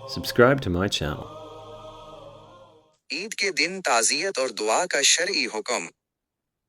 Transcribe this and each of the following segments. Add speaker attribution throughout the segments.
Speaker 1: Subscribe to my channel.
Speaker 2: Eid के दिन ताज़ियत और दुआ का शरई हुक्म।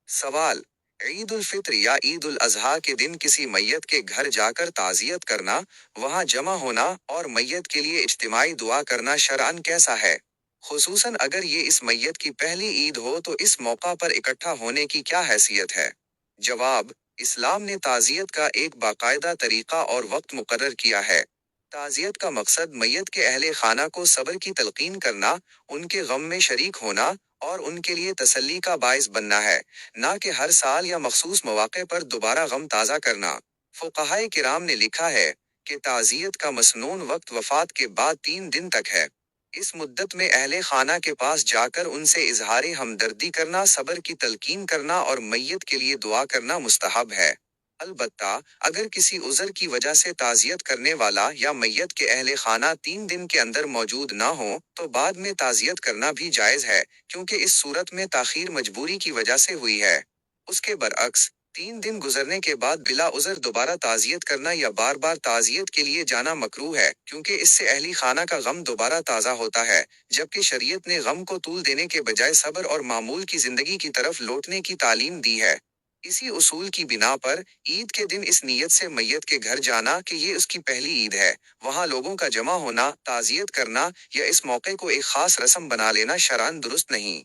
Speaker 2: सवाल: ईद उल फित्र या ईद उल अज़हा के दिन किसी मैयत के घर जाकर ताज़ियत करना, वहां जमा होना और मैयत के लिए इज्तिमाई दुआ करना शरअन कैसा है? खुसूसन अगर ये इस मैयत की पहली ईद हो तो इस मौका पर इकट्ठा होने की क्या हैसियत है? जवाब: इस्लाम ने ताज़ियत का एक बाकायदा तरीका और वक्त मुकर्रर किया है। ताज़ियत का मकसद मैयत के अहले खाना को सब्र की तलकीन करना, उनके गम में शरीक होना और उनके लिए तसल्ली का बाइस बनना है, ना कि हर साल या मखसूस मौके पर दोबारा गम ताज़ा करना। फुक़हाए किराम ने लिखा है कि ताज़ियत का मसनून वक्त वफ़ात के बाद 3 दिन तक है। इस मुद्दत में अहले खाना के पास जाकर उनसे इजहारे हमदर्दी करना, सब्र की तलकीन करना और मैयत के लिए दुआ करना मुस्तहब है। अलबत्ता अगर किसी उज़र की वजह से ताज़ियत करने वाला या मैयत के अहले खाना 3 दिन के अंदर मौजूद ना हो तो बाद में ताज़ियत करना भी जायज़ है, क्योंकि इस सूरत में ताख़ीर मजबूरी की वजह से हुई है। उसके बरअक्स 3 दिन गुजरने के बाद बिला उज़र दोबारा ताज़ियत करना या बार बार ताज़ियत के लिए जाना मकरूह है, क्योंकि इससे अहली खाना का गम दोबारा ताज़ा होता है, जबकि शरीयत ने गम को तूल देने के बजाय सब्र और मामूल की जिंदगी की तरफ लौटने की तालीम दी है। इसी उसूल की बिना पर ईद के दिन इस नीयत से मैयत के घर जाना कि ये उसकी पहली ईद है, वहां लोगों का जमा होना, ताज़ियत करना या इस मौके को एक खास रस्म बना लेना शरअन दुरुस्त नहीं।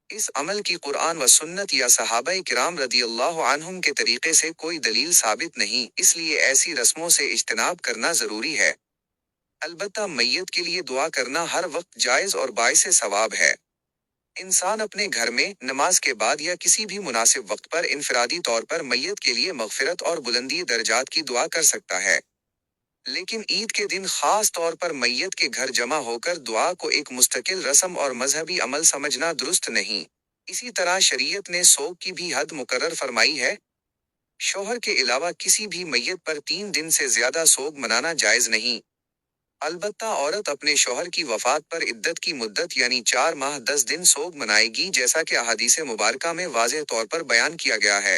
Speaker 2: इस अमल की कुरान व सुन्नत या सहाबाए किराम रदियल्लाहु अन्हुम के तरीके से कोई दलील साबित नहीं, इसलिए ऐसी रस्मों से इज्तिनाब करना जरूरी है। अलबत्ता मैयत के लिए दुआ करना हर वक्त जायज और बाइसे सवाब है। इंसान अपने घर में नमाज के बाद या किसी भी मुनासिब वक्त पर इनफरादी तौर पर मैयत के लिए मगफिरत और बुलंदी दर्जात की दुआ कर सकता है। लेकिन ईद के दिन खास तौर पर मैयत के घर जमा होकर दुआ को एक मुस्तकिल रस्म और मजहबी अमल समझना दुरुस्त नहीं। इसी तरह शरीयत ने सोग की भी हद मुकर्रर फरमाई है। शौहर के अलावा किसी भी मैयत पर 3 दिन से ज्यादा सोग मनाना जायज नहीं। अलबत्ता औरत अपने शौहर की वफात पर इद्दत की मुद्दत यानी 4 माह 10 दिन सोग मनाएगी, जैसा कि अहादीसे मुबारका में वाज़ेह तौर पर बयान किया गया है।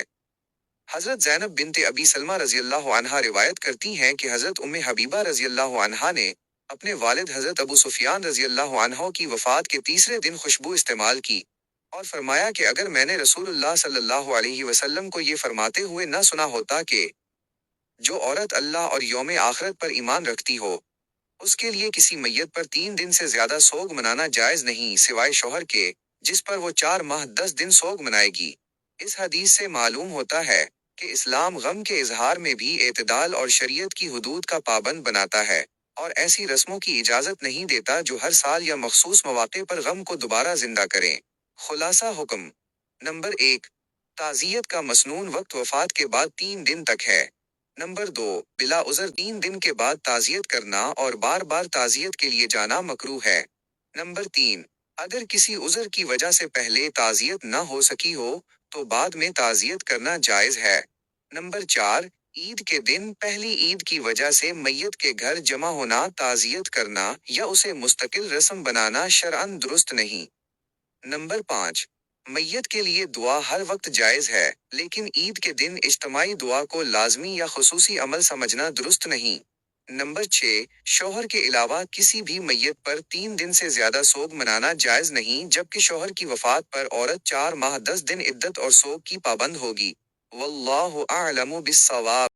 Speaker 2: हजरत ज़ैनब बिन्ते अबी सलमा रज़ियल्लाहु अन्हा रिवायत करती हैं कि हजरत उम्मे हबीबा रज़ियल्लाहु अन्हा ने अपने वालिद हजरत अबू सुफियान रज़ियल्लाहु अन्हु की वफात के तीसरे दिन खुशबू इस्तेमाल की और फरमाया कि अगर मैंने रसूलुल्लाह सल्लल्लाहु अलैहि वसल्लम को ये फरमाते हुए न सुना होता कि जो औरत अल्लाह और यौम आखिरत पर ईमान रखती हो, उसके लिए किसी मैयत पर 3 दिन से ज्यादा सोग मनाना जायज नहीं, सिवाय शौहर के, जिस पर वो 4 माह 10 दिन सोग मनाएगी। इस हदीस से मालूम होता है कि इस्लाम गम के इजहार में भी एतदाल और शरीयत की हुदूद का पाबंद बनाता है और ऐसी रस्मों की इजाजत नहीं देता जो हर साल या मखसूस मौके पर गम को दोबारा जिंदा करें। खुलासा हुक्म नंबर 1: ताज़ियत का मसनून वक्त वफात के बाद 3 दिन तक है। नंबर 2: बिला उज़र 3 दिन के बाद ताज़ियत करना और बार बार ताज़ियत के लिए जाना मकरूह है। नंबर 3: अगर किसी उज़र की वजह से पहले ताज़ियत न हो सकी हो तो बाद में ताज़ियत करना जायज है। नंबर 4: ईद के दिन पहली ईद की वजह से मैयत के घर जमा होना, ताज़ियत करना या उसे मुस्तकिल रस्म बनाना शरअन दुरुस्त नहीं। नंबर 5: मैयत के लिए दुआ हर वक्त जायज है, लेकिन ईद के दिन इज्तिमाई दुआ को लाजमी या खुसूसी अमल समझना दुरुस्त नहीं। नंबर 6: शौहर के अलावा किसी भी मैयत पर 3 दिन से ज्यादा सोग मनाना जायज नहीं, जबकि शौहर की वफात पर औरत 4 माह 10 दिन इद्दत और सोग की पाबंद होगी। वल्लाहु आलमु बिस्सवाब।